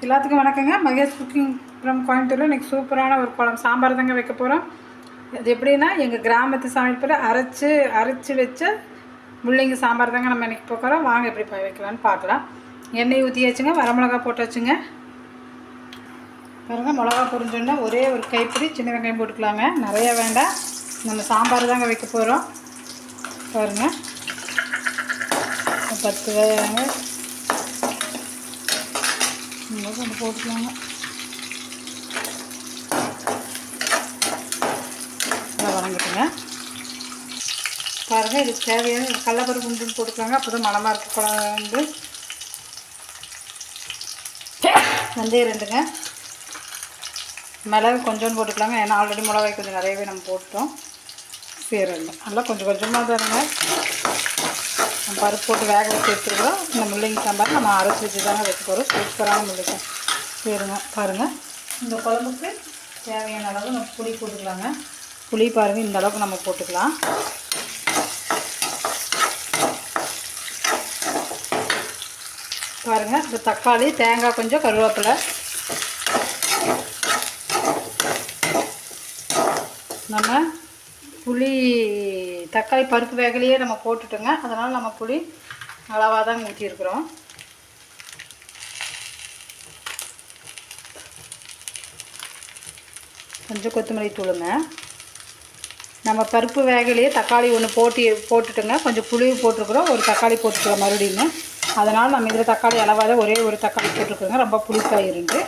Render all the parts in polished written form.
எல்லாத்துக்கும் வணக்கங்க. Mahesh cooking from கோயம்புத்தூரில் இன்றைக்கி சூப்பரான ஒரு குழம்பு சாம்பார் தாங்க வைக்க போகிறோம். அது எப்படின்னா எங்கள் கிராமத்து சமையல் அரைச்சி வச்ச முள்ளங்கி சாம்பார் தாங்க நம்ம இன்றைக்கி போகிறோம். வாங்க எப்படி வைக்கலான்னு பார்க்கலாம். எண்ணெய் ஊற்றி வச்சுங்க, வரமிளகா போட்டு வச்சுங்க. பாருங்கள், மிளகா பொரிஞ்சோன்னா ஒரே ஒரு கைப்பிடி சின்ன வெங்காயம் போட்டுக்கலாங்க. நிறைய வேண்டாம், நம்ம சாம்பார் தாங்க வைக்க போகிறோம். பாருங்கள், 10 வெங்காயம் கொஞ்சம் போட்டுக்கலாங்க. நல்லா வதங்கிட்டுங்க. பாருங்கள், இதுக்கு தேவையான கடலைப்பருப்பு குண்டுன்னு போட்டுக்கலாங்க. அப்போ தான் மணமாக இருக்குது குழம்பு. வெந்தயம் 2ங்க, மிளகு கொஞ்சோன்னு போட்டுக்கலாங்க. ஏன்னா ஆல்ரெடி மிளகாய் கொஞ்சம் நிறையவே நம்ம போட்டோம். சீரகம் நல்லா கொஞ்சம் கொஞ்சமாக தானுங்க. நம்ம பருப்பு போட்டு வேக வச்சு எடுத்துருக்கோம். இந்த முள்ளங்கி சாம்பார் நம்ம அரைச்சி வச்சு தாங்க வைக்க போகிறோம். சூப்பரான முள்ளங்கி சரிங்க. பாருங்கள், இந்த குழம்புக்கு தேவையான அளவு நம்ம புளி போட்டுக்கலாங்க. புளி பாருங்கள், இந்த அளவுக்கு நம்ம போட்டுக்கலாம். பாருங்கள், இந்த தக்காளி, தேங்காய், கொஞ்சம் கருவேப்பிலை. நம்ம புளி தக்காளி பருப்பு வேகலையே நம்ம போட்டுட்டோங்க. அதனால் நம்ம புளி அளவாக தான் ஊற்றிருக்கிறோம். கொஞ்சம் கொத்தமல்லி தூளுங்க. நம்ம பருப்பு வேகலையே தக்காளி ஒன்று போட்டுட்டுங்க. கொஞ்சம் புளி போட்டிருக்குறோம், ஒரு தக்காளி போட்டுக்கிறோம் மறுபடியும். அதனால் நம்ம இதில் தக்காளி அளவாக தான் ஒரே ஒரு தக்காளி போட்டிருக்குறோங்க. ரொம்ப புளிப்பாயிருந்து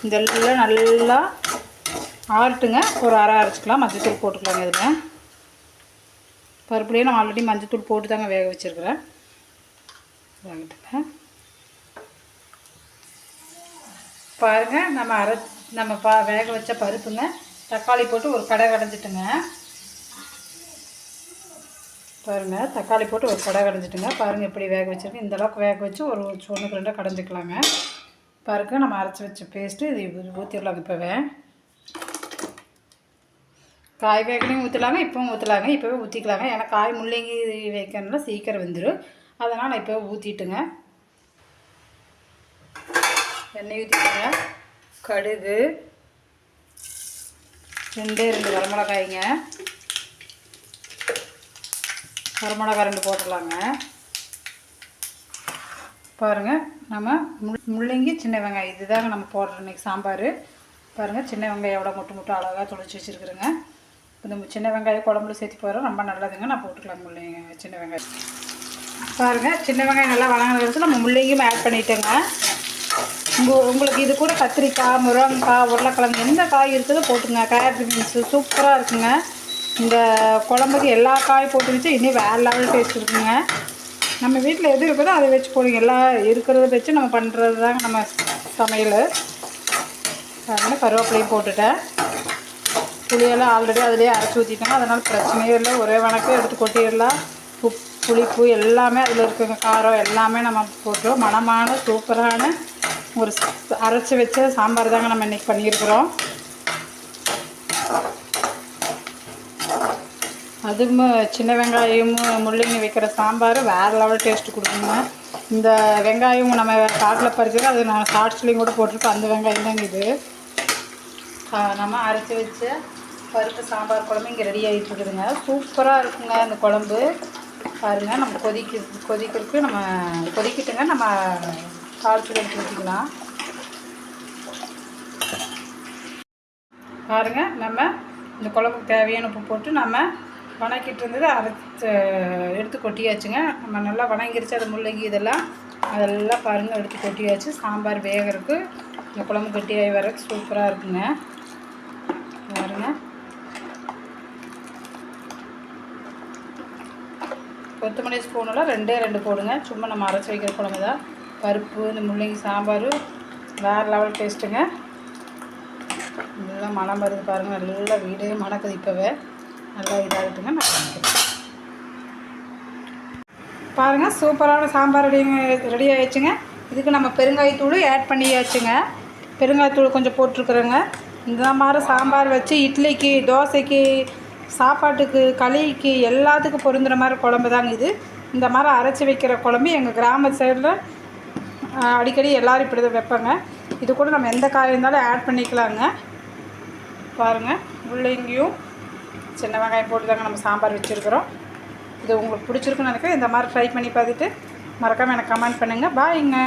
இதெல்லாம் நல்லா ஆறட்டுங்க. ஒரு அரை அரைச்சிக்கலாம். மஞ்சத்தூள் போட்டுக்கலாங்க. இதில் பருப்புலேயே நான் ஆல்ரெடி மஞ்சத்தூள் போட்டு தாங்க வேக வச்சுருக்கிறேன். வேகட்டுங்க. பாருங்கள், நம்ம வேக வச்ச பருப்புங்க. தக்காளி போட்டு ஒரு கடை கடைஞ்சிட்டுங்க. பாருங்கள், தக்காளி போட்டு ஒரு கடை கடைஞ்சிட்டுங்க. பாருங்கள், எப்படி வேக வச்சுருக்கேன். இந்த அளவுக்கு வேக வச்சு ஒரு 1-2 கடைஞ்சிக்கலாங்க. பாருங்கள், நம்ம அரைச்சி வச்ச பேஸ்ட்டு இது ஊற்றிடலாங்க. இப்போவே காய் வேகலையும் ஊற்றலாங்க, இப்போவும் ஊற்றலாங்க. இப்போவே ஊற்றிக்கலாங்க. ஏன்னா காய் முள்ளங்கி வைக்கிறதுனால சீக்கிரம் வந்துடும். அதனால் நான் இப்போவே ஊற்றிட்டுங்க. எண்ணெய் ஊற்றிட்டுங்க. கடுகு, 2 வரமிளகாய்ங்க. வரமிளகாய் 2 போட்டுடலாங்க. பாருங்கள், நம்ம முள்ளங்கி சின்ன வெங்காயம் இதுதாங்க நம்ம போடுறோம் இன்றைக்கி சாம்பார். பாருங்கள், சின்ன வெங்காயம் எவ்வளோ முட்டு அழகாக தொளிச்சு வச்சுருக்குறேங்க. இந்த சின்ன வெங்காயம் குழம்புல சேர்த்து போகிறோம், ரொம்ப நல்லதுங்க. நான் போட்டுக்கலாம் முள்ளங்கி சின்ன வெங்காயம். பாருங்கள், சின்ன வெங்காயம் நல்லா வதங்கினது நம்ம முள்ளங்கியும் ஆட் பண்ணிட்டேங்க. உங்களுக்கு இது கூட கத்திரிக்காய், முருங்கைக்காய், உருளைக்கிழங்கு எந்த காய் இருக்குதோ போட்டுங்க. கேரட் பீன்ஸு சூப்பராக இருக்குங்க. இந்த குழம்புக்கு எல்லா காய் போட்டு வச்சு இன்னும் வேறு லெவல் டேஸ்ட் இருக்குங்க. நம்ம வீட்டில் எது இருக்குதோ அதை வச்சு போடுங்க. எல்லாம் இருக்கிறத வச்சு நம்ம பண்ணுறது தாங்க நம்ம சமையல். அதனால் கருவேப்பிலையும் போட்டுட்டேன். புளியெல்லாம் ஆல்ரெடி அதிலே அரைச்சி ஊற்றிட்டோங்க. அதனால் பிரச்சனையே இல்லை. ஒரே வணக்கம் எடுத்து கொட்டிடலாம். புளிப்பு எல்லாமே அதில் இருக்குங்க. காரம் எல்லாமே நம்ம போட்டுருவோம். மணமான சூப்பரான ஒரு அரைச்சி வச்ச சாம்பார் தாங்க நம்ம இன்றைக்கி பண்ணியிருக்கிறோம். அதுவும் சின்ன வெங்காயமும் முள்ளங்கி வைக்கிற சாம்பார் வேறு லெவல் டேஸ்ட்டு கொடுக்குங்க. இந்த வெங்காயம் நம்ம காட்டில் பறிச்சது, அது நான் ஷார்ட்ஸ்லேயும் கூட போட்டிருக்கோம். அந்த வெங்காயம் தாங்க இது. நம்ம அரைச்சி வச்ச பருப்பு சாம்பார் குழம்பு இங்கே ரெடி ஆகிட்டு இருக்குதுங்க. சூப்பராக இருக்குங்க இந்த குழம்பு. பாருங்கள், நம்ம கொதிக்கிறதுக்கு நம்ம கொதிக்கிட்டுங்க. நம்ம தாளிச்சு எடுத்து ஊற்றிக்கலாம். பாருங்கள், நம்ம இந்த குழம்புக்கு தேவையான உப்பு போட்டு நம்ம வணக்கிட்டு இருந்தது அரைச்சி எடுத்து கொட்டியாச்சுங்க. நம்ம நல்லா வணங்கிருச்சு. அது முள்ளங்கி அதெல்லாம் பாருங்கள் எடுத்து கொட்டியாச்சு. சாம்பார் வேகிறதுக்கு இந்த குழம்பு கட்டியாகி வர சூப்பராக இருக்குங்க. பாருங்கள், கொத்தமல்லி ஸ்பூனெல்லாம் 2 போடுங்க. சும்மா நம்ம அரைச்சி வைக்கிற குழம்பு தான். பருப்பு இந்த முள்ளங்கி சாம்பார் வேறு லெவல் டேஸ்ட்டுங்க. நல்லா மணம் வருது பாருங்கள். நல்லா வீடே மணக்குது. இப்போவே நல்லா இதாகிட்டுங்க. நான் பண்ணிக்கிறேன். பாருங்கள், சூப்பரான சாம்பார் ரெடி ஆகிடுச்சுங்க. இதுக்கு நம்ம பெருங்காயத்தூள் ஆட் பண்ணியாச்சுங்க. பெருங்காயத்தூள் கொஞ்சம் போட்டிருக்குறோங்க. இந்த மாதிரி சாம்பார் வச்சு இட்லிக்கு, தோசைக்கு, சாப்பாட்டுக்கு, களிக்கு எல்லாத்துக்கும் பொருந்துகிற மாதிரி குழம்பு தாங்க இது. இந்த மாதிரி அரைச்சி வைக்கிற குழம்பு எங்கள் கிராம சைடில் அடிக்கடி எல்லோரும் இப்படி தான் வைப்பாங்க. இது கூட நம்ம எந்த காய் இருந்தாலும் ஆட் பண்ணிக்கலாங்க. பாருங்கள், முள்ளங்கியும் சின்ன வெங்காயம் போட்டு தாங்க நம்ம சாம்பார் வச்சுருக்குறோம். இது உங்களுக்கு பிடிச்சிருக்குன்னு நினைக்கிறேன். இந்த மாதிரி ட்ரை பண்ணி பார்த்துட்டு மறக்காமல் எனக்கு கமெண்ட் பண்ணுங்கள். பாய்ங்க.